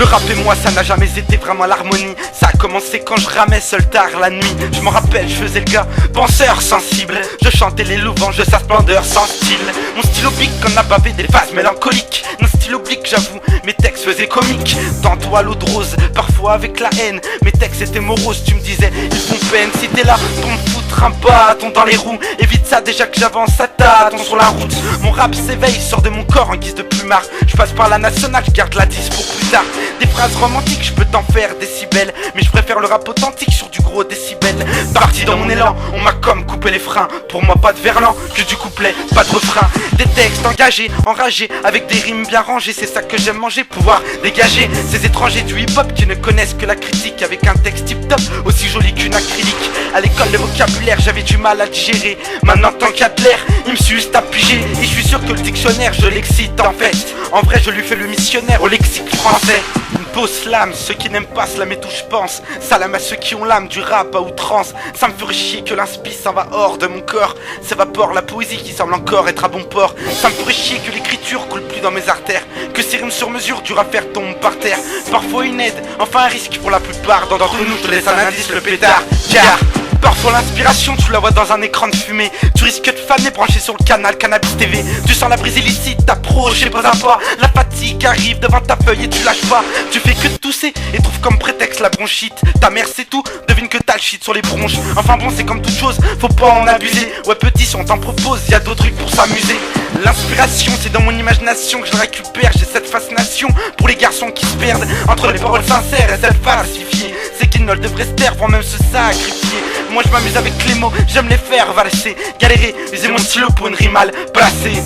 Le rap et moi ça n'a jamais été vraiment l'harmonie. Ça a commencé quand je ramais seul tard la nuit. Je m'en rappelle, je faisais le gars penseur sensible. Je chantais les louanges de sa splendeur sans style. Mon style oblique qu'on a bavé des phases mélancoliques. Mon style oblique j'avoue, mes textes faisaient comique. Tantôt à l'eau de rose, parfois avec la haine. Mes textes étaient moroses, tu me disais, ils font peine. Si t'es là pour me foutre un bâton dans les roues, évite ça déjà que j'avance à tâtons sur la route. Mon rap s'éveille, sort de mon corps en guise de plumard. Je passe par la nationale, je garde la 10 pour plus tard. Des phrases romantiques, je peux t'en faire des si belles, mais je préfère le rap authentique sur du gros décibel. Parti dans mon élan, on m'a comme coupé les freins. Pour moi pas de verlan, que du couplet, pas de refrain. Des textes engagés, enragés, avec des rimes bien rangées. C'est ça que j'aime manger, pouvoir dégager ces étrangers du hip-hop qui ne connaissent que la critique. Avec un texte tip-top, aussi joli qu'une acrylique. À l'école le vocabulaire, j'avais du mal à digérer. Maintenant tant qu'il y a de l'air, il me suce à piger. Et je suis sûr que le dictionnaire, je l'excite en fait. En vrai je lui fais le missionnaire au lexique français. Une pause slam, ceux qui n'aiment pas slam et tout je pense. Salam à ceux qui ont l'âme du rap à outrance. Ça me ferait chier que l'inspi s'en va hors de mon corps. S'évapore la poésie qui semble encore être à bon port. Ça me ferait chier que l'écriture coule plus dans mes artères. Que ces rimes sur mesure durent à faire tomber par terre. Parfois une aide, enfin un risque pour la plupart. D'entre nous je te laisse un indice, le pétard. Car parfois l'inspiration tu la vois dans un écran de fumée. Tu risques de faner branché sur le canal Cannabis TV. Tu sens la brise illicite t'approcher pas à pas. La fatigue arrive devant ta feuille et tu lâches pas. Tu fais que de tousser et trouves comme prétexte la bronchite. Ta mère c'est tout, devine que t'as le shit sur les bronches. Enfin bon c'est comme toute chose, faut pas en abuser. Ouais petit si on t'en propose, y a d'autres trucs pour s'amuser. L'inspiration c'est dans mon imagination que je la récupère. J'ai cette fascination pour les garçons qui se perdent entre les paroles sincères et celles falsifiées. C'est qu'ils ne devraient se taire, voire même se sacrifier. Moi je m'amuse avec les mots, j'aime les faire valser. Galérer, user mon stylo pour une rime mal placée.